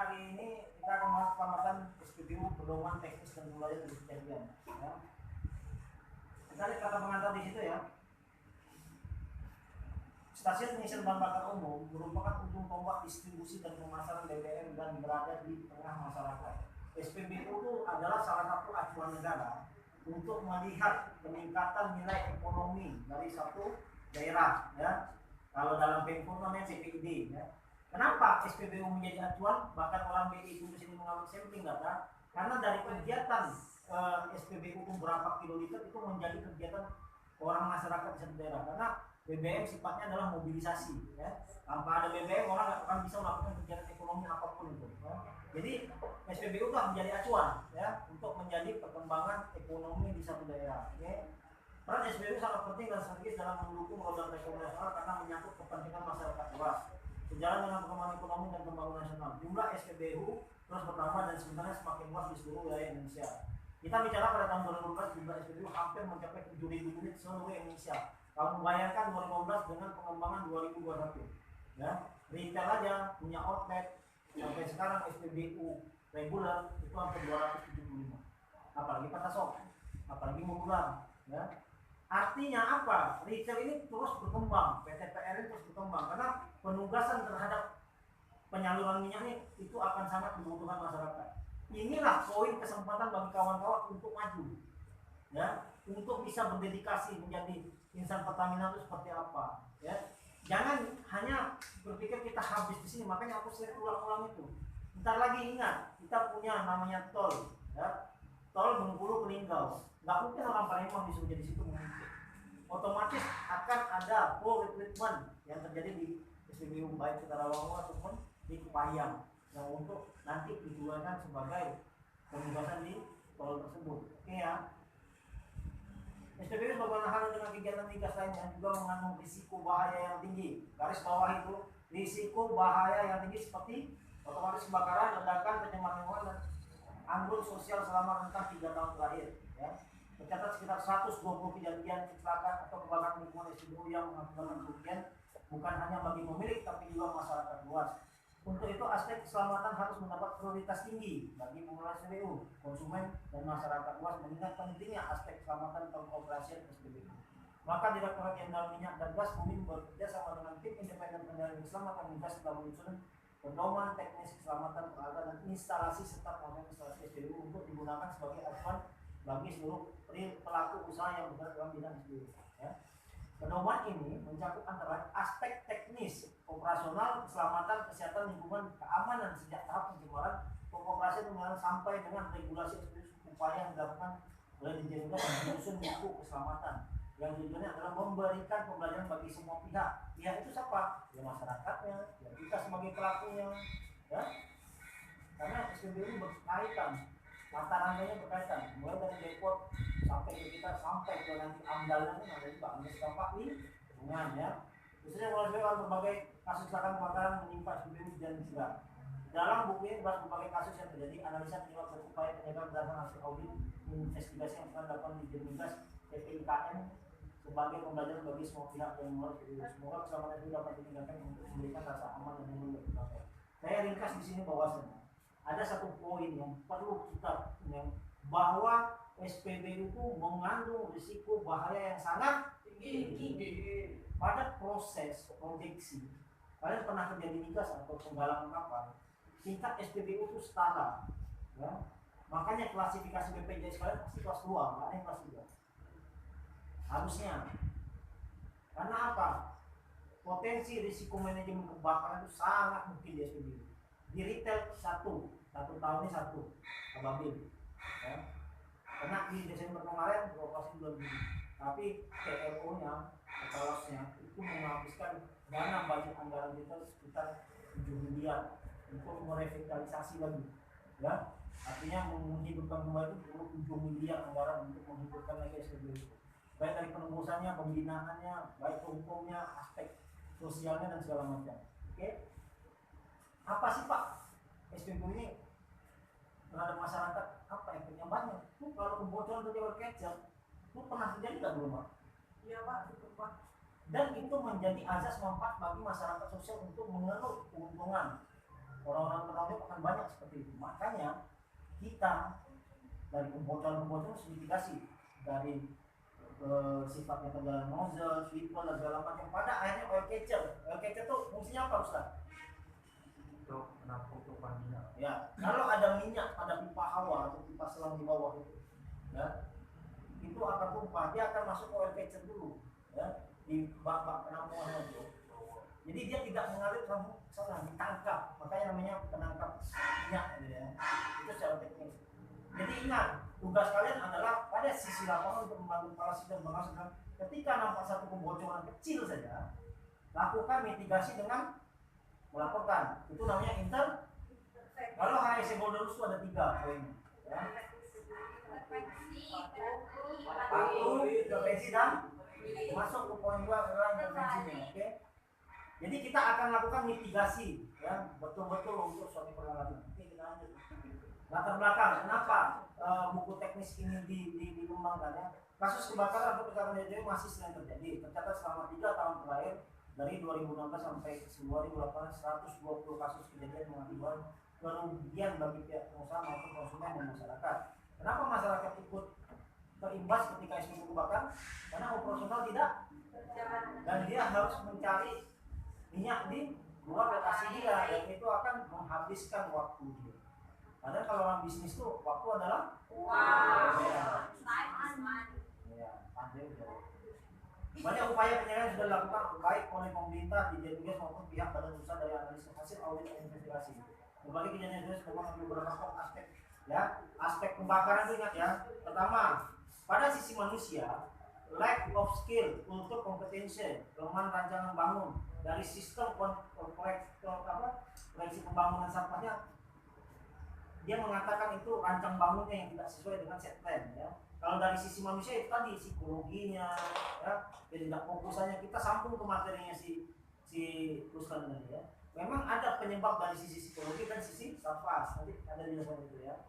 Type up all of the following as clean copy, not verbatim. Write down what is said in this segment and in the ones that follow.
hari ini kita akan membahas pengamatan SPBU pedoman teknis dan mulai dari kejadian. Ya. Kita lihat kata pengantar di situ ya. Stasiun pengisian bahan bakar umum merupakan ujung tombak distribusi dan pemasaran BBM dan berada di tengah masyarakat. SPBU itu adalah salah satu acuan negara untuk melihat peningkatan nilai ekonomi dari satu daerah. Ya. Kalau dalam Pemko namanya PPID. Ya. Kenapa SPBU menjadi acuan? Bahkan orang BI itu sini mengambil sampling data, karena dari kegiatan SPBU berapa kiloliter itu menjadi kegiatan orang masyarakat di satu daerah. Karena BBM sifatnya adalah mobilisasi, ya. Tanpa ada BBM orang nggak akan bisa melakukan kegiatan ekonomi apapun itu. Ya. Jadi SPBU telah menjadi acuan, ya, untuk menjadi perkembangan ekonomi di satu daerah. Ya. Peran SPBU sangat penting dan strategis dalam mendukung roda perekonomian nasional karena menyangkut kepentingan masyarakat luas. Sejalan dengan perkembangan ekonomi dan pembangunan nasional, jumlah SPBU terus bertambah dan sebenarnya semakin luas di seluruh wilayah Indonesia. Kita bicara pada tahun 2012 jumlah SPBU hampir mencapai 7.000 unit seluruh Indonesia. Kalau membayangkan 2015 dengan pengembangan 2021, ya, retail aja punya outlet sampai sekarang SPBU reguler itu hampir 275. Apalagi Patasok, apalagi Mogulan, ya. Artinya apa? Retail ini terus berkembang, PTPR ini terus berkembang karena penugasan terhadap penyaluran minyak ini itu akan sangat dibutuhkan masyarakat. Inilah poin kesempatan bagi kawan-kawan untuk maju, ya, untuk bisa berdedikasi menjadi insan Pertamina itu seperti apa, ya. Jangan hanya berpikir kita habis di sini, makanya aku sering ulang-ulang itu. Ntar lagi ingat, kita punya namanya tol, ya. Tol Bengkulu ke Linggau. Nggak mungkin orang Palembang bisa menjadi situ mungkin. Otomatis akan ada full recruitment yang terjadi di SPBU baik di Karawang ataupun di Kepayang yang untuk nanti digunakan sebagai penugasan di tol tersebut. Oke ya. SPBU berbagai hal dengan kegiatan migas lainnya juga mengandung risiko bahaya yang tinggi. Garis bawah itu risiko bahaya yang tinggi seperti otomatis kebakaran, ledakan, pencemaran lingkungan dan anggur sosial selama rentang 3 tahun terakhir. Ya. Tercatat sekitar 120 kejadian kecelakaan atau kebakaran lingkungan SPBU yang mengakibatkan kerugian bukan hanya bagi pemilik tapi juga masyarakat luas. Untuk itu aspek keselamatan harus mendapat prioritas tinggi bagi pengelola SPBU, konsumen dan masyarakat luas mengingat pentingnya aspek keselamatan pengoperasian SPBU. Maka Direktorat Jenderal Minyak dan Gas Bumi bekerja sama dengan tim independen pengendalian keselamatan migas telah menyusun pedoman teknis keselamatan peralatan dan instalasi serta pengawasan instalasi SPBU untuk digunakan sebagai acuan bagi seluruh pelaku usaha yang bergerak dalam bidang SPBU. Ya. Pedoman ini mencakup antara aspek teknis, operasional, keselamatan, kesehatan, lingkungan, keamanan sejak tahap pencemaran, pengoperasian penggunaan sampai dengan regulasi SPBU upaya yang dilakukan oleh Dirjen Migas dan menyusun buku keselamatan. Yang tujuannya adalah memberikan pembelajaran bagi semua pihak. Pihak itu siapa? Ya masyarakatnya, ya kita sebagai pelakunya, ya. Karena SPBU berkaitan, mata rantainya berkaitan, mulai dari depot sampai ke kita sampai ke nanti amdalnya ini ada juga amdas dampak lingkungan, ya. Khususnya melalui berbagai kasus kecelakaan kebakaran menimpa SPBU dan juga dalam buku ini dibahas berbagai kasus yang terjadi, analisa penyebab dan upaya pencegahan berdasarkan hasil audit investigasi yang akan dilakukan di Dirjen Migas PPIKM sebagai pembelajaran bagi semua pihak yang mulai SPBU. Semoga keselamatan itu dapat ditingkatkan untuk memberikan rasa aman dan nyaman bagi masyarakat. Saya ringkas di sini bahwasanya ada satu poin yang perlu kita bahwa SPBU itu mengandung risiko bahaya yang sangat tinggi. Pada proses produksi, kalian pernah kerja di migas atau penggalangan kapal, tingkat SPBU itu setara, ya. Makanya klasifikasi BPJS kalian pasti kelas 2, nggak ada yang kelas 3 harusnya. Karena apa? Potensi risiko manajemen kebakaran itu sangat mungkin di SPBU. Di retail satu tahun ini satu ababil, ya. Karena di Desember kemarin beroperasi bulan Juni, tapi TRO-nya, etalosnya itu menghabiskan dana budget anggaran kita sekitar 7 miliar untuk merevitalisasi lagi, ya. Artinya menghidupkan kembali itu perlu 7 miliar anggaran untuk menghidupkan lagi SPBU. Baik dari penembusannya, pembinaannya, baik hukumnya, aspek sosialnya dan segala macam. Oke. Apa sih Pak SPBU ini terhadap masyarakat? Apa efeknya banyak? Tuh kalau kebocoran terjadi kecil, tuh pernah terjadi nggak belum Pak? Iya Pak, itu Pak. Dan itu menjadi azas manfaat bagi masyarakat sosial untuk mengeruk keuntungan orang-orang penanggung jawab akan banyak seperti itu. Makanya kita dari kebocoran-kebocoran harus mitigasi dari sifatnya ketegangan nozzle, sweeper dan segala macam. Pada akhirnya oil catcher. Oil catcher itu fungsinya apa, Ustaz? Untuk menampung tumpahan minyak. Ya, kalau ada minyak pada pipa hawa atau pipa selang di bawah itu, ya, itu akan tumpah. Dia akan masuk ke oil catcher dulu, ya, di bak-bak penampungan itu. Jadi dia tidak mengalir langsung ke sana, ditangkap. Makanya namanya penangkap minyak, ya. Itu secara teknis. Jadi ingat, tugas kalian adalah pada sisi lapangan untuk membantu para dan menghasilkan. Ketika nampak satu kebocoran kecil saja, lakukan mitigasi dengan melaporkan. Itu namanya Kalau HSE Modulus itu ada 3 poin. Ya. Patuh, intervensi dan masuk ke poin 2 adalah intervensinya. Oke. Jadi kita akan lakukan mitigasi, ya, betul-betul untuk suatu peralatan. Oke, kita lanjut. Latar belakang, kenapa buku teknis ini dikembangkan, ya? Kasus kebakaran atau kecelakaan kerja masih sering terjadi. Tercatat selama 3 tahun terakhir dari 2016 sampai 2018 120 kasus kejadian mengakibatkan kerugian bagi pihak pengusaha maupun konsumen dan masyarakat. Kenapa masyarakat ikut terimbas ketika SPBU kebakaran? Karena operasional tidak, dan dia harus mencari minyak di luar lokasi dia, dan itu akan menghabiskan waktu dia. Padahal kalau orang bisnis tuh waktu adalah banyak upaya penyelesaian sudah dilakukan baik oleh pemerintah, Dijen maupun pihak badan usaha dari analisis hasil audit dan investigasi. Berbagai kejadian itu sebenarnya beberapa aspek, ya. Aspek pembakaran itu ingat, ya. Pertama, pada sisi manusia, lack of skill untuk kompetensi, kelemahan rancangan bangun dari sistem koleksi pembangunan sampahnya. Dia mengatakan itu rancang bangunnya yang tidak sesuai dengan set plan, ya. Kalau dari sisi manusia itu tadi psikologinya, ya, tidak fokusannya. Kita sambung ke materinya si Ruslan tadi, ya. Memang ada penyebab dari sisi psikologi dan sisi safas. Nanti ada di dalam itu, ya.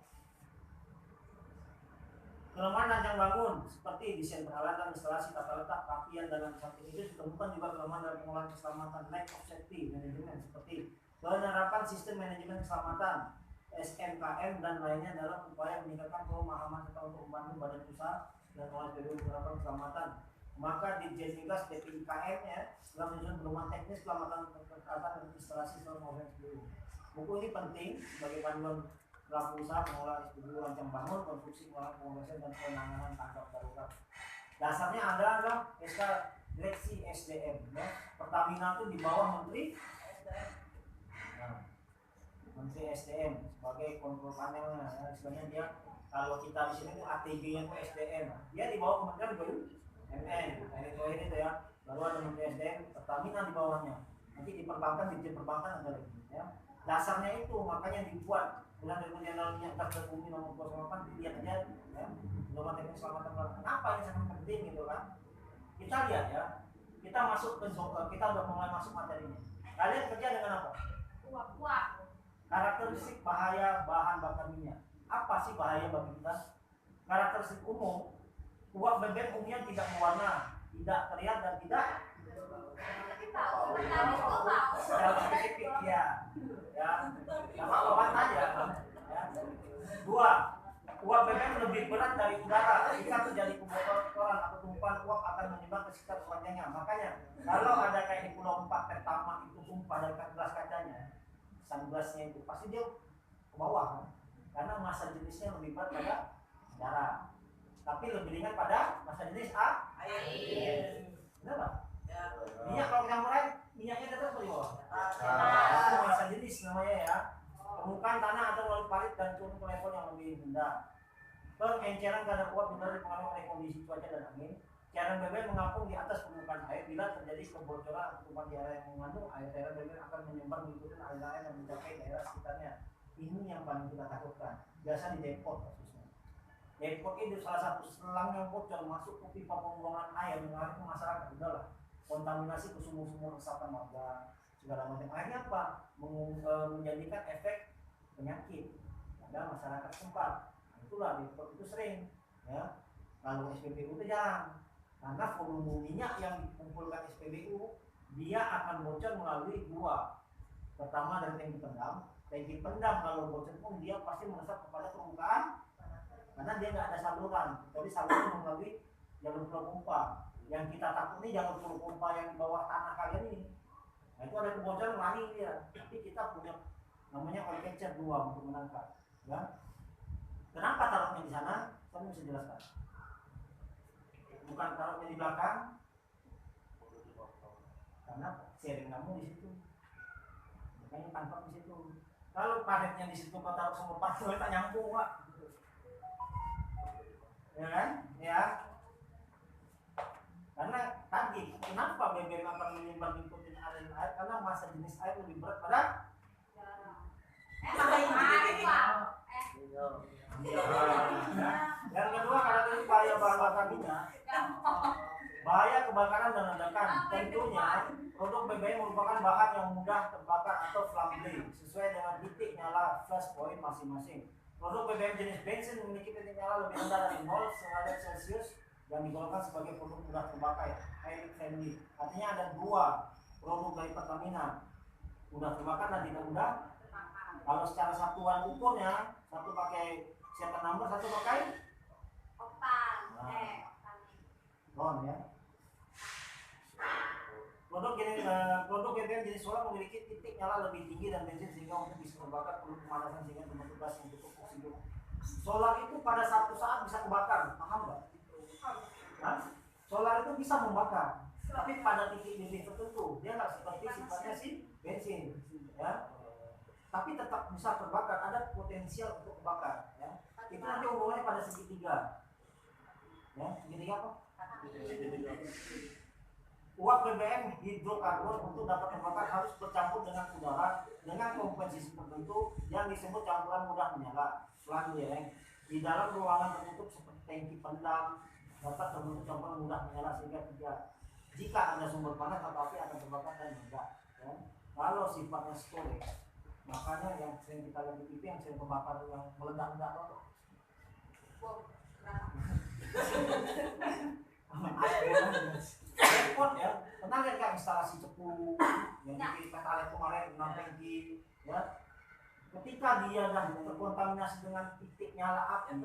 Kelemahan rancang bangun seperti desain peralatan, instalasi, tata letak, rapian dan samping itu ditemukan juga kelemahan dalam pengelolaan keselamatan, lack of safety management seperti penerapan sistem manajemen keselamatan SMKM dan lainnya dalam upaya meningkatkan pemahaman serta untuk membantu badan usaha dan OSPBU menerapkan keselamatan. Maka di J13 DPIKM, ya, telah menyusun pedoman teknis keselamatan peralatan dan instalasi selama OSPBU. Buku ini penting sebagai panduan pelaku usaha pengelola SPBU rancang bangun, konstruksi, pengelolaan dan penanganan tanggap darurat. Dasarnya adalah SK Direksi SDM, ya. Pertamina itu di bawah Menteri Menteri SDM sebagai kontrol panelnya, ya. Sebenarnya dia, kalau kita di sini itu ATG-nya itu SDM, dia di bawah Kementerian BUMN, itu, ya. Baru ada Menteri SDM, Pertamina di bawahnya. Nanti di perbankan, di perbankan ada lagi, ya. Dasarnya itu makanya dibuat dengan Direktur Minyak Gas dan Bumi nomor 08, lihat aja, ya. Pedoman teknis keselamatan peralatan. Kenapa ini sangat penting, gitu kan? Kita lihat, ya. Kita masuk ke kita udah mulai masuk materinya. Kalian kerja dengan apa? Uap. Karakteristik bahaya bahan bakar minyak. Apa sih bahaya bagi kita? Karakteristik umum, uap BBM umumnya tidak mewarna, tidak terlihat dan tidak secara spesifik, ya. Sama lawan aja. Ya. 2. Uap BBM lebih berat dari udara. Jika terjadi kebocoran atau tumpahan uap akan menyebar ke sekitar sepanjangnya. Makanya kalau ada kayak di Pulau 4 Pertama itu tumpah dari gelas kacanya, sunblocknya itu pasti dia ke bawah, kan? Karena massa jenisnya lebih berat pada darah, tapi lebih ringan pada massa jenis air. Benar nggak? Ya. Minyak kalau campur air, minyaknya tetap di bawah. Itu massa jenis namanya, ya. Permukaan tanah atau laut parit dan turun ke level yang lebih rendah. Pengenceran kadar uap benar dipengaruhi oleh kondisi cuaca dan angin. Cairan BBM mengapung di atas permukaan air. Bila terjadi kebocoran atau tumpahan di area yang mengandung air, cairan BBM akan menyebar mengikuti aliran dan mencapai daerah sekitarnya. Ini yang paling kita takutkan. Biasa di depot kasusnya. Depot itu salah satu selang yang bocor masuk ke pipa pembuangan air mengalir ke masyarakat. Udahlah, kontaminasi ke sumur-sumur resapan warga segala macam. Akhirnya apa? Menjadikan efek penyakit pada masyarakat tempat. Itulah depot itu sering, ya. Kalau SPBU itu jarang. Karena volume minyak yang dikumpulkan SPBU, dia akan bocor melalui 2. Pertama dari tank pendam tangki pendam kalau bocor pun dia pasti meresap kepada permukaan karena dia nggak ada saluran, jadi saluran melalui jalur pulau pompa. Yang kita takut nih jalur pulau pompa yang di bawah tanah kalian ini. Nah itu ada kebocoran lari dia, tapi kita punya namanya oil catcher 2 untuk menangkap. Ya. Kenapa taruhnya di sana? Saya bisa jelaskan. Bukan taruhnya di belakang, karena sharing kamu di situ. Makanya tangkap di situ. Kalau paletnya di situ kau taruh semua palet tak nyambung, Pak. Ya kan? Ya. Karena tadi kenapa BBM akan menyimpan nikotin air? Karena massa jenis air lebih berat pada yang kedua karena tadi bahaya bahan bakar minyak, bahaya kebakaran dan ledakan. Tentunya produk BBM merupakan bahan yang mudah terbakar atau flambé sesuai dengan titik nyala flash point masing-masing. Produk BBM jenis bensin memiliki titik nyala lebih rendah dari 0,1°C yang digolongkan sebagai produk mudah terbakar, highly friendly. Artinya ada dua produk dari Pertamina, mudah terbakar dan tidak mudah. Kalau secara satuan ukurnya, satu pakai siapa number, satu pakai ton ya. Produk BBM jenis solar memiliki titik nyala lebih tinggi dan bensin sehingga untuk bisa terbakar perlu pemanasan sehingga membentuk gas yang cukup oksigen. Solar itu pada satu saat bisa terbakar, paham nggak? Nah, solar itu bisa membakar, tapi pada titik tertentu dia nggak seperti sifatnya si bensin, ya. Tapi tetap bisa terbakar, ada potensial untuk terbakar, ya. Itu nanti hubungannya pada segitiga, ya. Segitiga apa? Uap BBM hidrokarbon untuk dapat terbakar harus bercampur dengan udara dengan komposisi tertentu yang disebut campuran mudah menyala. Selanjutnya, di dalam ruangan tertutup seperti tangki pendam dapat terbentuk campuran mudah menyala sehingga jika ada sumber panas atau api akan terbakar dan meledak. Ya. Kalau sifatnya storage, makanya yang sering kita lihat di TV yang sering terbakar yang meledak-ledak itu. Repot ya, pernah lihat kan instalasi cepu yang di Petalet kemarin 6 tangki, ya. Ketika dia dah terkontaminasi dengan titik nyala api,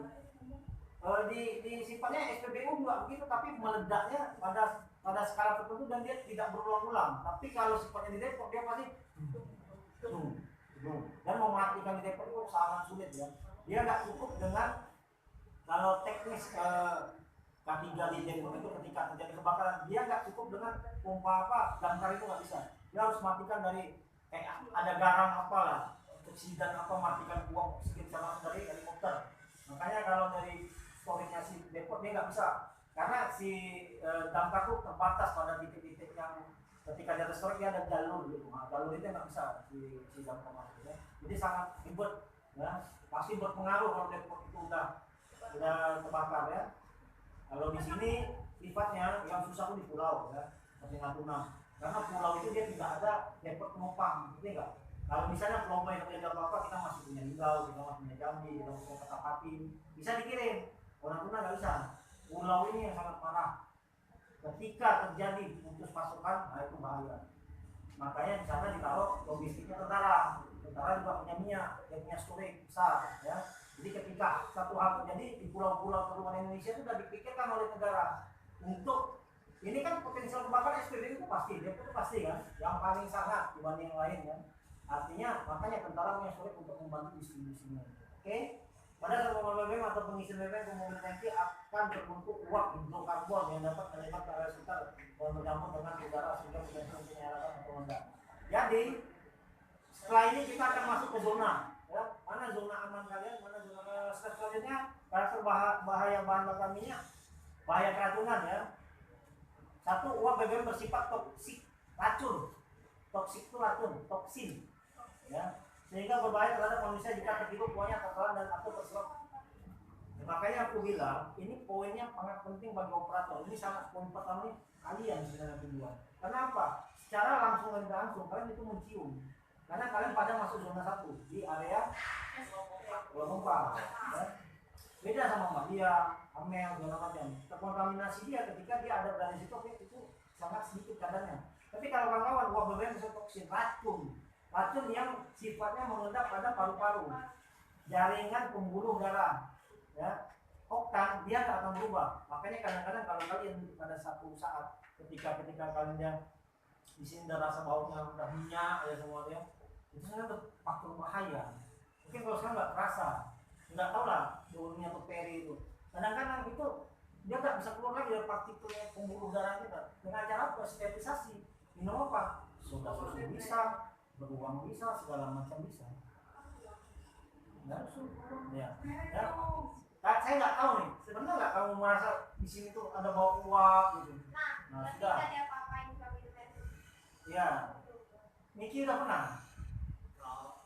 di sifatnya SPBU juga begitu, tapi meledaknya pada skala tertentu dan dia tidak berulang-ulang. Tapi kalau sifatnya di Depok dia pasti dan mematikan di Depok itu sangat sulit ya. Dia nggak cukup dengan kalau teknis K3 di Depok itu ketika terjadi kebakaran dia nggak cukup dengan pompa apa damkar itu nggak bisa. Dia harus matikan dari kayak ada garam apalah, oksidan apa, matikan uap oksigen sama dari helikopter. Makanya kalau dari storage-nya si Depok dia nggak bisa karena si damkar itu terbatas pada titik-titik yang ketika dia storage dia ada jalur gitu. Nah, jalur itu nggak bisa si damkar masuk ya. Jadi sangat ribet ya, pasti berpengaruh kalau Depok itu udah terbakar ya. Kalau di sini sifatnya yang susah itu di pulau ya, seperti Natuna. Karena pulau itu dia tidak ada depot penumpang, ngerti nggak? Kalau misalnya pulau yang terjadi apa-apa kita masih punya Linggau, kita masih punya Jambi, kita masih punya Ketapati, bisa dikirim. Kalau Natuna nggak bisa. Pulau ini yang sangat parah. Ketika terjadi putus pasokan, nah itu bahaya. Makanya di sana ditaruh logistiknya tentara. Tentara juga punya minyak, dia punya storage besar ya. Jadi ketika satu hal terjadi di pulau-pulau terluar Indonesia itu sudah dipikirkan oleh negara untuk ini kan potensial kebakaran SPBU itu pasti, dia itu pasti kan, yang paling sangat dibanding yang lain kan. Artinya makanya tentara punya storage untuk membantu distribusinya. Oke? Pada saat mobil BBM atau pengisian BBM ke mobil tangki akan terbentuk uap hidrokarbon yang dapat menembak ke area sekitar dan bercampur dengan udara sehingga potensial menyalakan atau meledak. Jadi setelah ini kita akan masuk ke zona. Ya, mana zona aman kalian, mana zona selanjutnya karakter bahaya bahan bakar minyak, bahaya keracunan ya. Satu, uap BBM bersifat toksik, racun. Toksik itu racun, toksin, ya, sehingga berbahaya terhadap manusia jika terhirup uapnya tertelan dan atau terserap. Ya, makanya aku bilang ini poinnya sangat penting bagi operator. Ini sangat poin pertama nih kalian sebenarnya kedua. Kenapa? Secara langsung dan tidak langsung kalian itu mencium. Karena kalian pada masuk zona 1 di area Pulau Pompa, ya. Beda sama Madia, Amel, segala macam. Terkontaminasi dia ketika dia ada berada di situ, itu sangat sedikit kadarnya. Tapi kalau kawan-kawan uap BBM bisa toksin, racun. racun yang sifatnya mengendap pada paru-paru, jaringan pembuluh darah, ya. Oktan dia tak akan berubah. Makanya kadang-kadang kalau kalian pada satu saat ketika kalian di sini udah rasa baunya udah minyak ya semuanya, itu sebenarnya faktor bahaya. Mungkin kalau sekarang nggak terasa, nggak tahu lah daunnya atau peri itu. Kadang-kadang itu dia nggak bisa keluar lagi dari partikel pembuluh darah kita. Dengan cara apa? Sterilisasi. Minum apa? Soda susu bisa, beruang bisa, segala macam bisa. Ya. Saya nggak tahu nih, sebenarnya nggak kamu merasa di sini tuh ada bau uap gitu. Nah sudah. Ya, Niki udah pernah.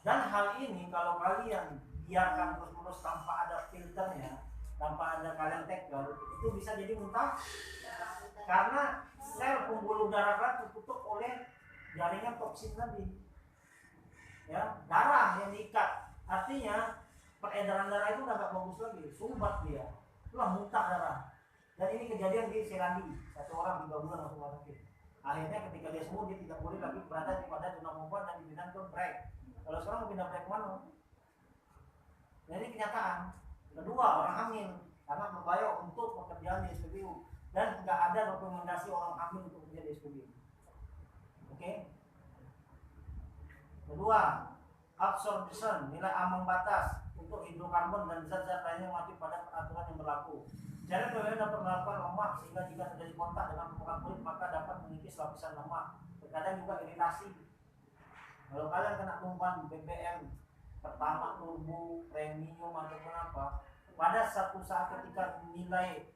Dan hal ini kalau kalian biarkan terus-menerus tanpa ada filternya, tanpa ada kalian tackle, itu bisa jadi muntah. Karena sel pembuluh darah kalian tertutup oleh jaringan toksin tadi. Ya, darah yang diikat. Artinya peredaran darah itu udah gak bagus lagi, sumbat dia, itulah muntah darah. Dan ini kejadian di Selandi, 1 orang 3 bulan langsung sakit. Akhirnya ketika dia sembuh dia tidak boleh lagi berada pada zona perempuan dan dipindah ke break. Kalau sekarang mau pindah break mana? Jadi kenyataan. Kedua, orang hamil karena berbahaya untuk pekerjaan di SPBU dan nggak ada rekomendasi orang hamil untuk bekerja di SPBU. Oke? Kedua, absorption, nilai ambang batas untuk hidrokarbon dan zat-zat lainnya mati pada peraturan yang berlaku. Cara PWN dapat melakukan lemak sehingga jika terjadi kontak dengan permukaan kulit maka dapat mengikis lapisan lemak. Terkadang juga iritasi. Kalau kalian kena tumpahan BBM pertama turbo, premium ataupun apa, pada satu saat ketika nilai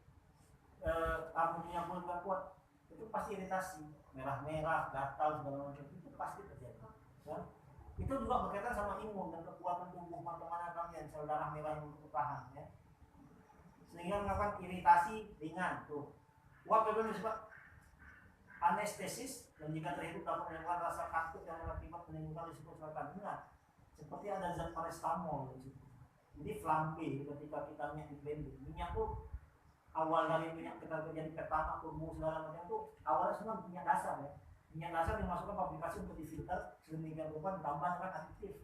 amunnya kulit gak kuat, itu pasti iritasi, merah-merah, gatal segala macam itu pasti terjadi. Ya? Itu juga berkaitan sama imun dan kekuatan tubuh mana kalian, sel darah merah yang untuk tahan, ya. Sehingga melakukan iritasi ringan tuh. Uap BBM disebut anestesis dan jika terhidup dapat menimbulkan rasa kantuk yang berakibat menimbulkan risiko kecelakaan. Ingat, seperti ada zat paracetamol di situ. Jadi flambe ketika kita minyak di blender, minyak tuh awal dari minyak kita terjadi pertama turbo segala macam tuh awalnya semua minyak dasar ya. Minyak dasar dimasukkan pabrikasi untuk difilter sedemikian rupa ditambah dengan aditif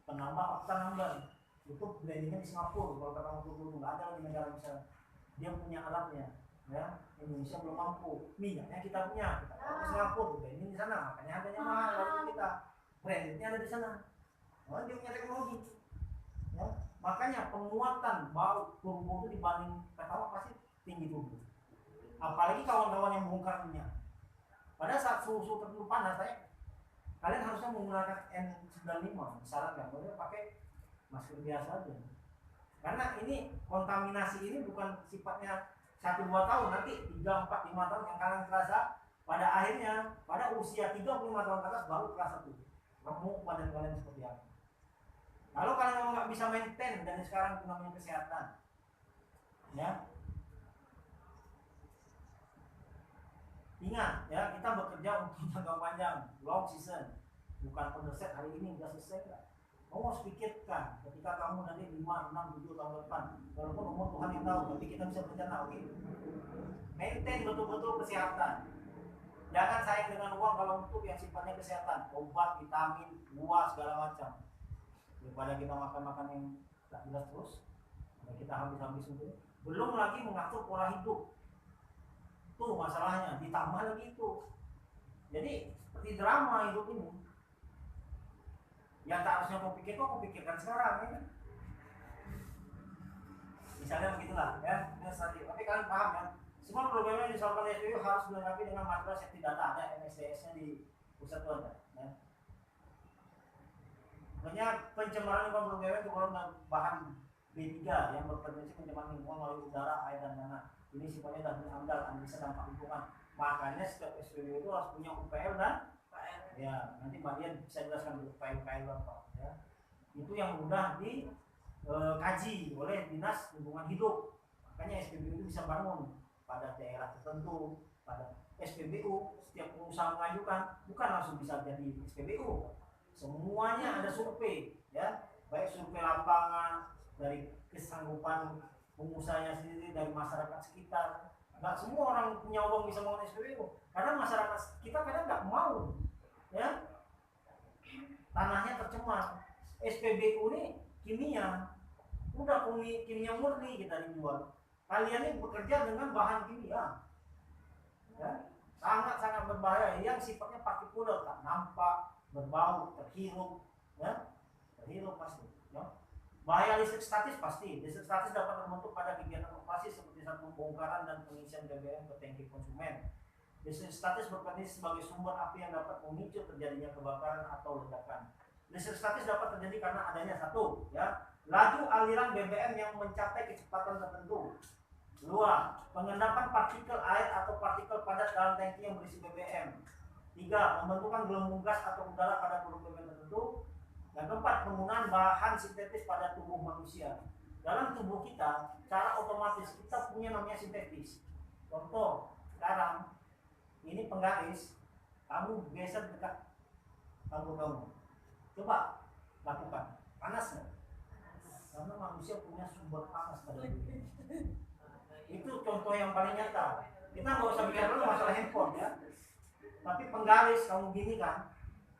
penambah oktan number. Itu blendingnya di Singapura. Kalau kata turbo nggak ada di negara misalnya dia punya alatnya, ya. Indonesia belum mampu, minyaknya kita punya, kita ke Singapura blending di sana, makanya harganya mahal. Lalu kita brandnya ada di sana, dia punya teknologi, ya. Makanya penguatan bau turbo itu dibanding pertama pasti tinggi turbo. Apalagi kawan-kawan yang bongkar minyak. Pada saat suhu tertentu panas, kalian harusnya menggunakan N95, disarankan, boleh pakai masker biasa aja. Karena ini kontaminasi ini bukan sifatnya 1-2 tahun, nanti 3, 4, 5 tahun yang kalian terasa. Pada akhirnya, pada usia 35 tahun ke atas baru terasa tuh remuk badan kalian seperti apa. Kalau kalian memang nggak bisa maintain dari sekarang itu namanya kesehatan, ya. Ingat ya, kita bekerja untuk jangka panjang, long season, bukan pendeset hari ini udah selesai nggak. Mau pikirkan ketika kamu nanti 5, 6, 7 tahun depan, walaupun umur Tuhan yang tahu, tapi kita bisa berencana, oke? Maintain betul-betul kesehatan. Jangan sayang dengan uang kalau untuk yang sifatnya kesehatan, obat, vitamin, buah segala macam. Daripada kita makan-makan yang tak jelas terus, kita habis-habis itu. Belum lagi mengatur pola hidup. Tuh masalahnya, ditambah lagi itu. Jadi seperti drama hidup ini. Yang tak harusnya kau pikir, kau pikirkan sekarang, ya. Misalnya begitulah, ya. Tapi kalian paham kan? Semua program yang disalurkan di SPBU harus dilengkapi dengan material safety data, ada MSDS-nya di pusat itu ada, ya. Makanya pencemaran lingkungan program itu kalau bahan B3 yang berpotensi pencemaran lingkungan melalui udara, air dan tanah. Ini sifatnya sudah diambil analisa dampak lingkungan. Makanya setiap SPBU itu harus punya UPL dan ya, nanti Mbak Dian bisa jelaskan dulu UPL apa, ya. Itu yang mudah dikaji oleh Dinas Lingkungan Hidup. Makanya SPBU itu bisa bangun pada daerah tertentu, pada SPBU setiap pengusaha mengajukan bukan langsung bisa jadi SPBU. Semuanya ada survei, ya, baik survei lapangan dari kesanggupan pengusahanya sendiri, dari masyarakat sekitar. Nggak semua orang punya uang bisa bangun SPBU, karena masyarakat kita kadang nggak mau, ya. tanahnya tercemar. SPBU ini kimia, udah kimia murni kita dijual. Kalian ini bekerja dengan bahan kimia, ya, sangat berbahaya yang sifatnya partikular, tak nampak, berbau, terhirup, ya, terhirup pasti. Ya. Bahaya listrik statis pasti. Listrik statis dapat terbentuk pada kegiatan operasi seperti saat pembongkaran dan pengisian BBM ke tangki konsumen. Listrik statis berfungsi sebagai sumber api yang dapat memicu terjadinya kebakaran atau ledakan. Listrik statis dapat terjadi karena adanya satu, ya, laju aliran BBM yang mencapai kecepatan tertentu. Dua, pengendapan partikel air atau partikel padat dalam tangki yang berisi BBM. Tiga, pembentukan gelembung gas atau udara pada produk BBM tertentu. Yang keempat, penggunaan bahan sintetis pada tubuh manusia. Dalam tubuh kita, secara otomatis kita punya namanya sintetis. Contoh, sekarang ini penggaris, kamu geser dekat tangan kamu. Coba lakukan, panas nggak? Karena manusia punya sumber panas pada diri. Itu contoh yang paling nyata. Kita nggak usah bicara dulu masalah handphone, ya. Tapi penggaris kamu gini kan,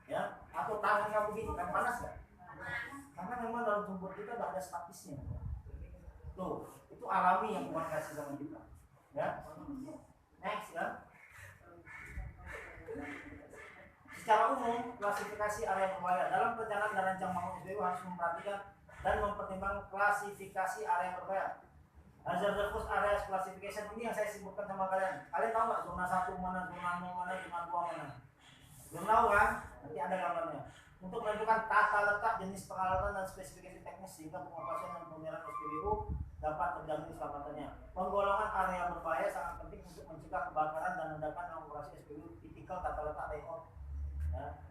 ya, atau tangan kamu gini kan, panas nggak? Karena memang dalam tubuh kita tidak ada statisnya. Tuh, itu alami yang Tuhan kasih sama kita. Ya. Next, ya. Secara umum, klasifikasi area berbahaya dalam perencanaan dan rancang bangun SBU harus memperhatikan dan mempertimbangkan klasifikasi area berbahaya. Hazardous area classification ini yang saya sebutkan sama kalian. Kalian tahu nggak zona 1 mana, zona 0 mana, zona 2 mana? Belum tahu kan? Nanti ada gambarnya. Untuk menentukan tata letak, jenis peralatan dan spesifikasi teknis sehingga pengoperasian dan pemeliharaan SPBU dapat terjamin keselamatannya. Penggolongan area berbahaya sangat penting untuk mencegah kebakaran dan ledakan dalam operasi SPBU. Tipikal tata letak layout. Ya.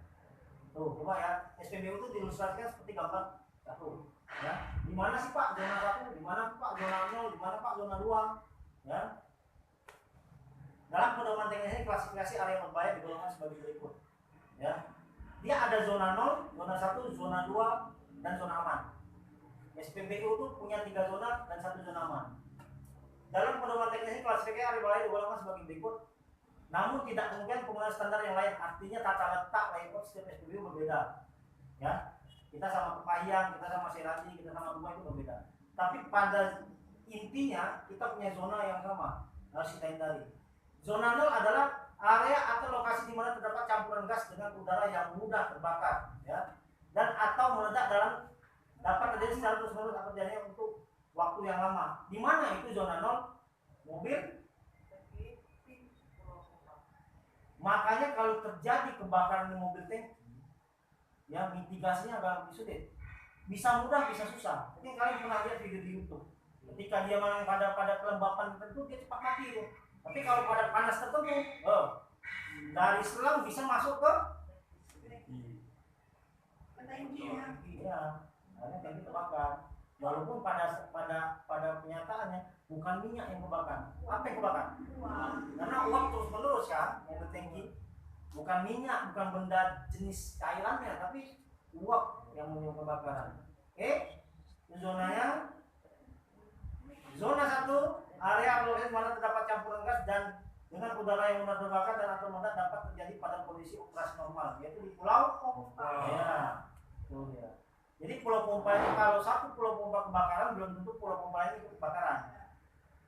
Tuh, coba ya. SPBU itu diilustrasikan seperti gambar satu. Ya. Di mana sih Pak zona 1? Di mana Pak zona 0? Di mana Pak zona 2? Ya. Dalam pedoman teknis ini klasifikasi area berbahaya digolongkan sebagai berikut. Ya. Dia ada zona 0, zona 1, zona 2, dan zona aman. SPBU itu punya 3 zona dan 1 zona aman. Dalam pedoman teknis ini klasifikasi area berbahaya digolongkan sebagai berikut. Namun tidak kemungkinan penggunaan standar yang lain. Artinya tata letak layout setiap SPBU berbeda. Ya. Kita sama Kepayang, kita sama Serati, kita sama Rumah itu berbeda. Tapi pada intinya kita punya zona yang sama. Harus kita hindari. Zona 0 adalah area atau lokasi di mana terdapat campuran gas dengan udara yang mudah terbakar, ya, dan atau meledak dapat terjadi secara terus-menerus atau terjadi untuk waktu yang lama. Di mana itu zona 0? Mobil. Makanya kalau terjadi kebakaran di mobil tangki, ya, mitigasinya agak lebih sulit. Bisa mudah, bisa susah. Mungkin kalian pernah lihat video di YouTube. Ketika dia pada kelembapan tertentu, dia cepat mati itu. Tapi kalau pada panas tertentu, dari selang bisa masuk ke tangki. Ya, hanya tangki terbakar. Walaupun pada kenyataannya bukan minyak yang kebakar. Apa yang kebakar? Karena uap terus menerus kan, yang ke tangki. Bukan minyak, bukan benda jenis cairannya, tapi uap yang menyebabkan kebakaran. Oke, zonanya zona 1, area lokasi mana terdapat campuran gas dan dengan udara yang mudah terbakar dan atau meledak dapat terjadi pada kondisi operasi normal, yaitu di pulau pompa. Ya, tuh ya. Jadi pulau pompa ini kalau satu pulau pompa kebakaran belum tentu pulau pompa ini ikut kebakaran.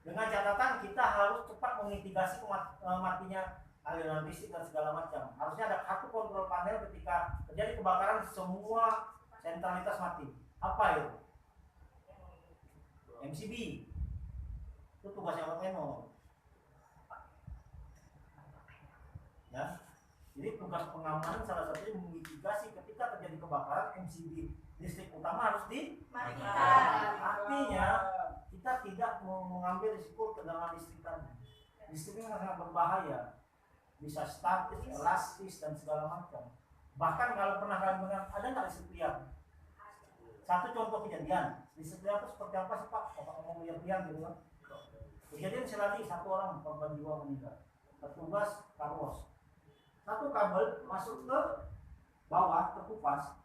Dengan catatan kita harus cepat memitigasi matinya aliran listrik dan segala macam. Harusnya ada satu kontrol panel ketika terjadi kebakaran semua sentralitas mati. Apa itu? MCB. Itu tugasnya Pak Menko. Ya. Jadi tugas pengamanan salah satunya memitigasi ketika terjadi kebakaran MCB listrik utama harus dimatikan. Artinya kita tidak mengambil risiko tegangan listrik tadi. Listrik ini sangat berbahaya, bisa statis, elastis dan segala macam. Bahkan kalau pernah kalian dengar, ada nggak listrik liar? Satu contoh kejadian, listrik liar itu seperti apa sih Pak? Apa ngomong liar-liar gitu kan? Kejadian Serati, 1 orang korban jiwa meninggal. Petugas Karwas. Satu kabel masuk ke bawah terkupas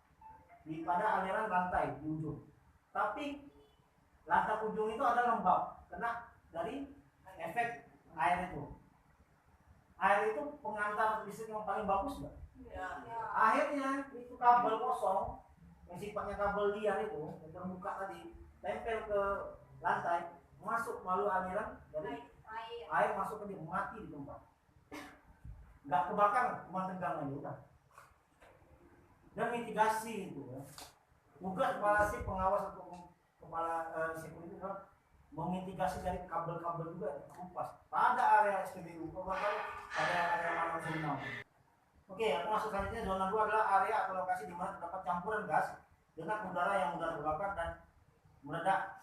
di pada aliran rantai di ujung. Tapi lantai ujung itu ada lembab, kena dari efek air itu. Air itu pengantar listrik yang paling bagus nggak? Ya. Akhirnya itu kabel kosong yang sifatnya kabel liar itu yang terbuka tadi tempel ke lantai, masuk melalui aliran dari air masuk ke dia, mati di tempat. Nggak kebakar, cuma tegang aja udah. Dan mitigasi itu ya. Juga kepala si pengawas atau kepala security itu memitigasi dari kabel-kabel juga terkupas pada area SPBU, bahkan pada area mana zona. Oke, aku masuk selanjutnya. Zona 2 adalah area atau lokasi di mana terdapat campuran gas dengan udara yang mudah terbakar dan meledak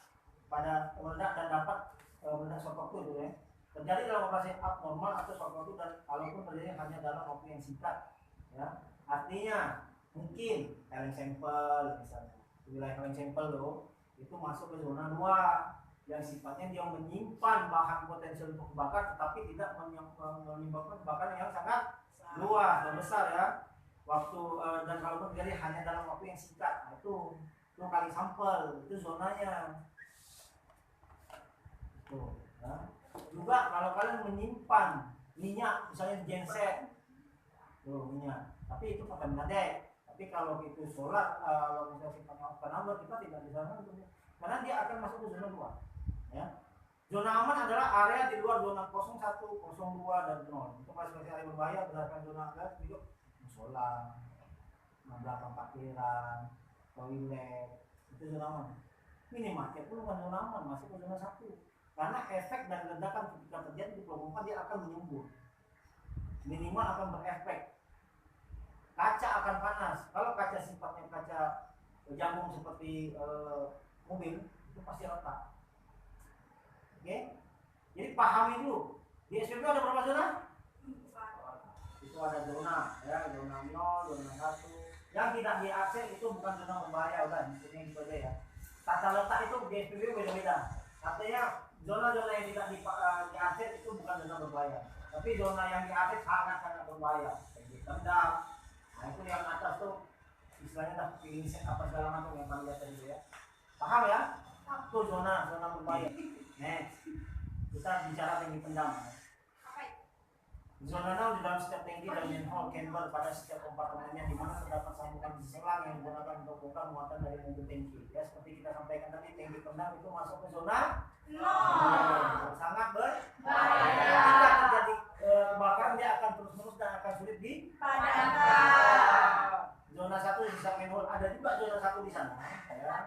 dan dapat meledak sewaktu itu ya. Terjadi dalam operasi abnormal atau sewaktu dan kalaupun terjadi hanya dalam waktu yang singkat. Ya, artinya mungkin kaleng sampel misalnya, wilayah kaleng sampel loh, itu masuk ke zona 2 yang sifatnya dia menyimpan bahan potensial untuk bakar tetapi tidak menyebabkan kebakaran yang sangat luas dan besar ya. Waktu dan kalau terjadi hanya dalam waktu yang singkat. Nah, itu kali sampel, itu zonanya. Tuh, ya. Juga kalau kalian menyimpan minyak misalnya di genset. Tuh, minyak. Tapi itu pakai menadek. Tapi kalau itu solar, kalau misalnya sifatnya penambah kita tidak bisa untuk karena dia akan masuk ke zona 2. Ya. Zona aman adalah area di luar zona 01, 02 dan 0. Itu klasifikasi area berbahaya berdasarkan zona gas juga musola, belakang parkiran, toilet, itu zona aman. Minimarket pun bukan zona aman, masuk ke zona 1. Karena efek dan ledakan ketika terjadi di Pulau Gompa dia akan menyembur. Minimal akan berefek. Kaca akan panas. Kalau kaca sifatnya kaca jagung seperti mobil itu pasti retak. Oke, jadi pahami dulu di SPBU ada berapa zona? Itu ada zona, ya zona 0, zona 1. Yang tidak di AC itu bukan zona berbahaya, udah maksudnya gitu aja ya. Tata letak itu di SPBU beda-beda. Artinya zona-zona yang tidak di AC itu bukan zona berbahaya, tapi zona yang di AC sangat-sangat berbahaya. Kayak tendang, nah itu yang atas tuh istilahnya dah pilih apa segala macam yang kami lihat tadi ya. Paham ya? Itu zona berbahaya. Next, kita bicara tinggi pendam. Zona 0 di dalam setiap tangki dan manhole chamber pada setiap kompartemennya di mana terdapat sambungan selang yang digunakan untuk bongkar muatan dari mobil tangki. Ya, seperti kita sampaikan tadi, tangki pendam itu masuk ke zona 0. Sangat berbahaya. Jika terjadi kebakaran dia akan terus-menerus dan akan sulit dipadamkan. Zona 1 di sisa manhole, ada juga zona 1 di sana. Ya.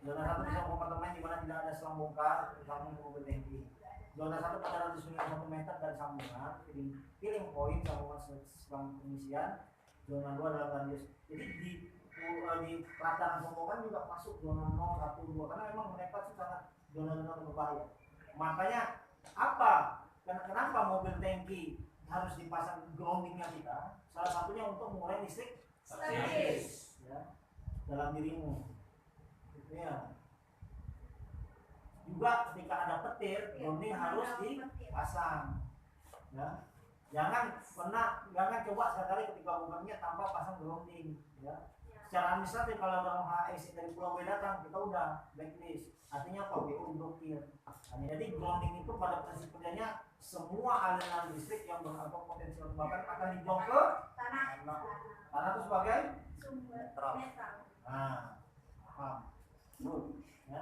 Zona 1 bisa kompartemen di mana tidak ada selang bongkar sambung ke mobil tangki. Zona 1 pada radius minimum 1 meter dari sambungan, filling point sambungan selang pengisian. Zona 2 dalam radius. Jadi di pelataran rombongan juga masuk zona 0, 1, 2 karena memang mereka itu sangat zona-zona berbahaya. Makanya apa? Kenapa mobil tangki harus dipasang groundingnya kita? Salah satunya untuk mengurangi listrik statis ya, dalam dirimu. Ya. Juga ketika ada petir, grounding harus dipasang. Ya. Jangan coba sekali ketika bukannya tanpa pasang grounding. Ya. Secara administratif kalau dalam HSI dari Pulau B datang kita udah blacklist. Artinya apa? BU diblokir. Jadi grounding itu pada prinsip kerjanya semua aliran listrik yang berangkat potensial kebakaran akan dibuang ke tanah. Tanah itu sebagai sumber netral. Nah, paham. Ya.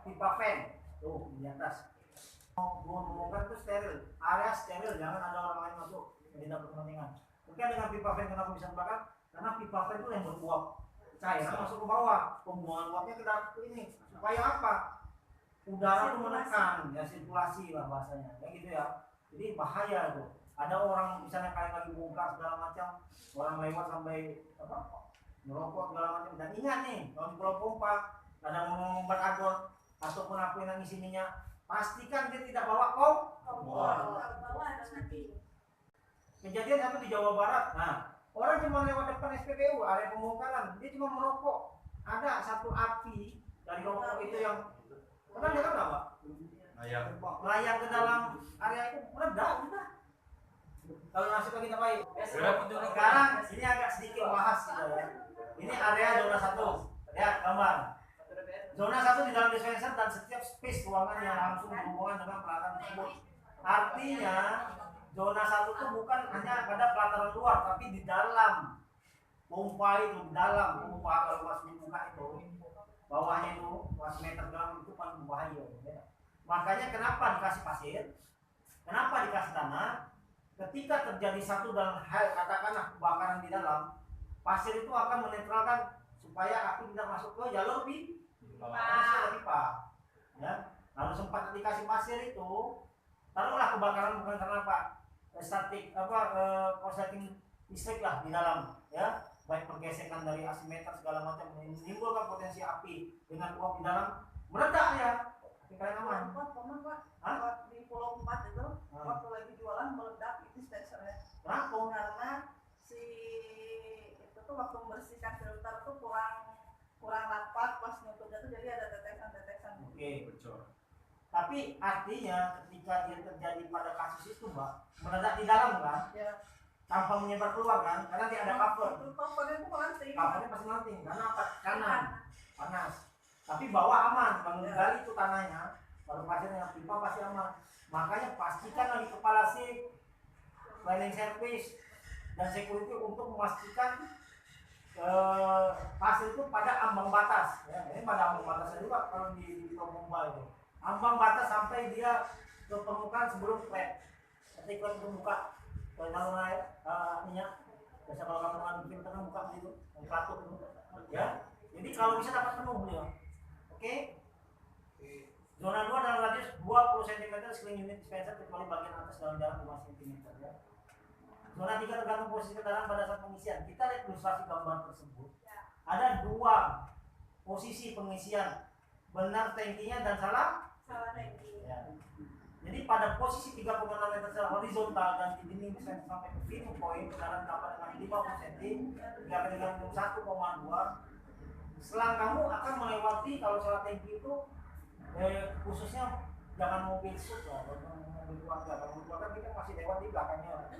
Pipa fan tuh di atas. Ngomongkan itu steril, area steril, jangan ada orang lain masuk yang tidak berkepentingan. Mungkin dengan pipa fan kenapa bisa terbakar? Karena pipa fan itu yang beruap cairan masuk ke bawah, pembuangan uapnya ke dalam ini supaya apa? Udara itu menekan, ya sirkulasi lah bahasanya, kayak gitu ya. Jadi bahaya itu. Ada orang misalnya kayak lagi bongkar segala macam, orang lewat sampai apa? Merokok segala macam. Dan ingat nih, kalau di Pulau Gompa ada ngomong batagor ataupun apa yang ngisi minyak, pastikan dia tidak bawa kompor. Kejadian satu di Jawa Barat. Nah, orang cuma lewat depan SPBU area pembongkaran, dia cuma merokok. Ada satu api dari rokok itu yang pernah lihat nggak Pak? Layar ke dalam area itu meledak udah. Kalau nasib kita baik. Sekarang ini agak sedikit bahas gitu ya. Ini area zona 1. Lihat gambar. Zona 1 di dalam dispenser dan setiap space ruangan yang langsung berhubungan dengan peralatan tersebut. Artinya zona 1 hanya pada pelataran luar, tapi di dalam pompa itu, di dalam pompa kalau pas dibuka itu, bawahnya itu 1 meter dalam itu paling berbahaya. Ya. Makanya kenapa dikasih pasir? Kenapa dikasih tanah? Ketika terjadi satu dalam hal katakanlah kebakaran di dalam, pasir itu akan menetralkan supaya api tidak masuk ke jalur pipa. Ya. Lalu sempat dikasih pasir itu, taruhlah kebakaran bukan karena apa? Statik korsleting listrik lah di dalam, ya, baik pergesekan dari asimeter segala macam menimbulkan potensi api dengan uap di dalam, meledak ya. Kalian aman? Pak, di Pulau 4 itu waktu lagi jualan meledak itu dispensernya. Kenapa? Karena si itu tuh waktu membersihkan filter tuh kurang rapat pas nutupnya tuh, jadi ada tetesan-tetesan. Oke. Bocor. Tapi artinya ketika dia terjadi pada kasus itu, Mbak, meledak di dalam kan, Ya. tanpa menyebar keluar kan, karena dia ada cover. Itu covernya itu melanting. Covernya pasti nanting karena apa? Kanan, panas. Tapi bawah aman, kalau gali itu tanahnya, kalau pasirnya pipa pasti aman. Makanya pastikan lagi kepala sih, cleaning service dan security untuk memastikan pasir itu pada ambang batas. Ya, ini pada ambang batasnya juga kalau di pompa itu. Ambang batas sampai dia ke permukaan sebelum klep. Ketika itu buka saluran air minyak, biasa kalau kamu ngambil filter kan buka begitu, yang pelatuk itu, ya. Jadi kalau bisa dapat penuh beliau. Oke. Zona 2 dalam radius 20 cm sekeliling unit dispenser kecuali bagian atas dalam jarak 5 cm, ya. Zona 3 tergantung posisi kendaraan pada saat pengisian. Kita lihat ilustrasi gambar tersebut. Ada 2 posisi pengisian, benar tangkinya dan salah tangki. ya. Jadi pada posisi 3,6 meter secara horizontal dan di dinding dispenser sampai ke fitting point kendaraan dapat dengan 50 cm hingga dengan 1,2. Selang kamu akan melewati kalau salah tangki itu khususnya jangan mobil sub lah, mobil keluarga. Kalau mobil keluarga kita masih lewat di belakangnya.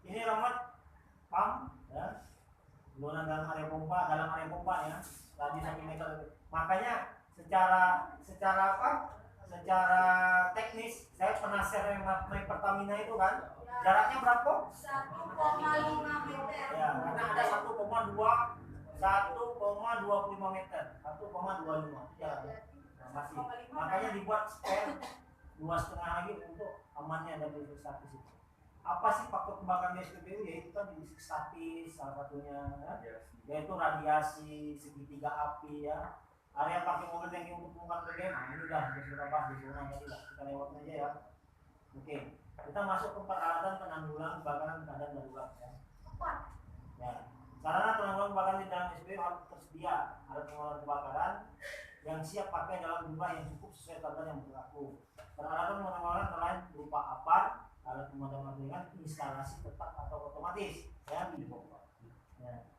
Ini remote pump, ya, guna dalam area pompa ya, radius 1 meter. Makanya secara teknis saya pernah share main Pertamina itu kan, jaraknya berapa? 1,5 meter. Ya, karena ada 1,25 meter, 1,25 jaraknya. Masih. Makanya dibuat spare 2,5 lagi untuk amannya dari statis itu. Apa sih faktor kebakaran di SPBU? Yaitu kan di statis salah satunya, ya? Yaitu radiasi, segitiga api, ya. Area parkir mobil yang untuk mengangkat BBM, ini udah sudah bahas di zona tadi lah, kita lewatin aja ya. Oke, kita masuk ke peralatan penanggulangan kebakaran keadaan darurat ya. Ya, sarana penanggulangan kebakaran di dalam SPBU harus tersedia alat penanggulangan kebakaran yang siap pakai dalam jumlah yang cukup sesuai standar yang berlaku. Peralatan penanggulangan lain berupa apar, alat pemadam kebakaran, instalasi tetap atau otomatis, ya. Ya.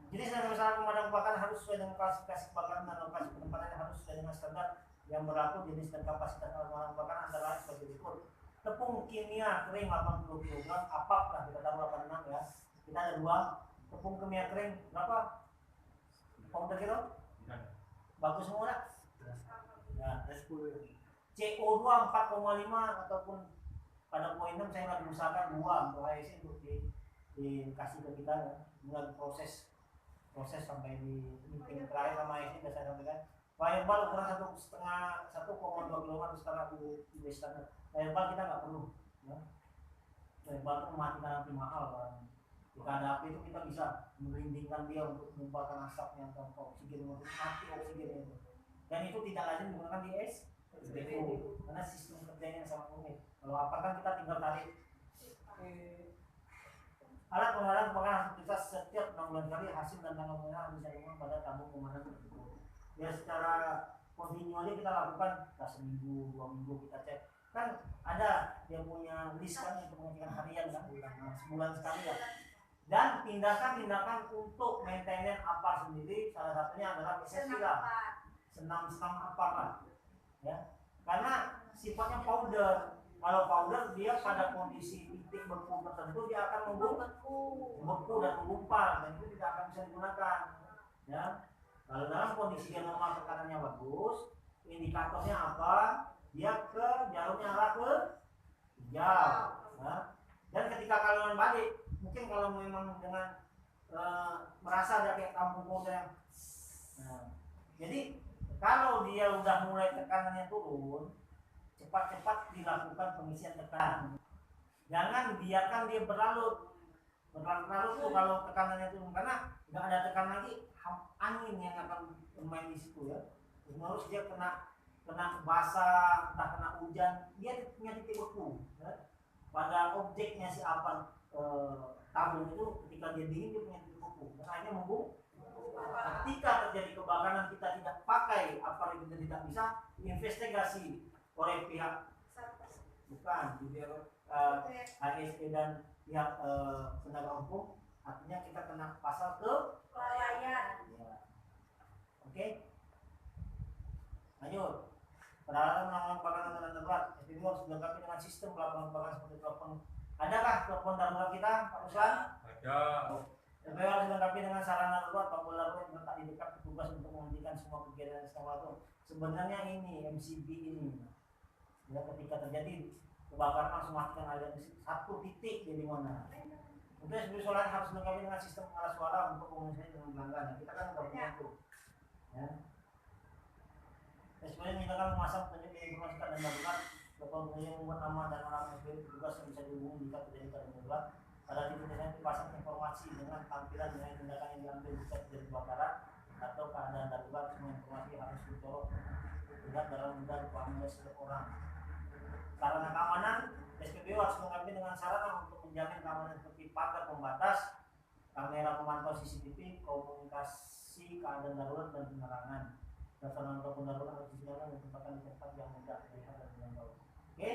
Jadi standar pemadam kebakaran harus sesuai dengan klasifikasi kebakaran dan lokasi penempatannya harus sesuai dengan standar yang berlaku. Jenis dan kapasitas alat pemadam kebakaran antara lain sebagai berikut. Tepung kimia kering 80 kg, apap lah kita taruh 86 ya. Kita ada 2 tepung kimia kering berapa? Powder kilo? Bagus semua lah. Ya, CO2 4,5 ataupun pada poin 6 saya lagi usahakan 2 untuk HSI untuk dikasih ke kita ya. Dengan proses sampai di meeting terakhir sama HSI sudah saya sampaikan. Fireball ukuran 1,2 kg setara UB standar. Fireball kita nggak perlu. Ya. Fireball itu mematikan api mahal kan. Jika ada api itu kita bisa merindingkan dia untuk mengumpulkan asapnya tanpa oksigen untuk mati oksigen itu. Dan itu tidak lazim digunakan di SPBU karena sistem kerjanya sangat rumit. Kalau apa kan kita tinggal tarik. Alat pemadam kebakaran kita setiap 6 bulan kali hasil dan tanggal pemadam bisa diumumkan pada tabung pemadam tersebut. Ya secara kontinu aja kita lakukan, seminggu 2 minggu kita cek. Kan ada yang punya list kan untuk pengecekan harian kan, sebulan sekali ya. Dan tindakan untuk maintenance apar sendiri salah satunya adalah senam apar lah, ya. Karena sifatnya powder. Kalau powder dia pada kondisi titik beku tertentu dia akan membeku dan menggumpal dan itu tidak akan bisa digunakan, ya. Kalau dalam kondisi dia normal tekanannya bagus, indikatornya apa? Dia ke jarumnya arah ke hijau, ya. Dan ketika kalian balik, mungkin kalau memang dengan merasa ada kayak kampung kota yang jadi kalau dia udah mulai tekanannya turun, cepat-cepat dilakukan pengisian tekanan. Jangan biarkan dia berlarut tuh kalau tekanannya turun, karena nggak ada tekanan lagi, angin yang akan bermain di situ ya. Terus dia kena basah, entah kena hujan, dia punya titik beku ya. Pada objeknya si apa tabung itu ketika dia dingin dia punya titik beku dan akhirnya membung. Ketika terjadi kebakaran kita tidak pakai apa kita tidak bisa investigasi oleh pihak bukan juga HSE dan pihak penegak hukum, artinya kita kena pasal kelalaian. ya. Oke, lanjut. Peralatan menangani kebakaran dan darurat, SPBU harus dilengkapi dengan sistem pelaporan kebakaran seperti telepon. Adakah telepon darurat kita, Pak Ruslan? Ada. SPBU harus dilengkapi dengan sarana darurat, tombol darurat yang letak di dekat petugas untuk menghentikan semua kegiatan eskalator. Sebenarnya ini MCB ini, ya ketika terjadi kebakaran langsung matikan aliran listrik satu titik di mana. Untuk SPBU Solar harus dilengkapi dengan sistem pengeras suara untuk komunikasi dengan pelanggan. Kita kan nggak punya itu. Ya. SPBU menyatakan memasang petunjuk informasi keadaan darurat, telepon yang membuat nama dan orang SPBU petugas yang bisa dihubungi jika terjadi keadaan darurat. Pada titik tersebut dipasang informasi dengan tampilan dengan tindakan yang diambil jika terjadi kebakaran atau keadaan darurat. Semua informasi harus dicolok terlihat dalam mudah dipahami oleh setiap orang. Sarana keamanan, SPBU harus melengkapi dengan sarana untuk menjamin keamanan seperti pagar pembatas, kamera pemantau CCTV, komunikasi keadaan darurat dan penerangan. Daftar nomor telepon darurat harus disediakan dan ditempatkan di tempat yang mudah dilihat dan dijangkau. Oke?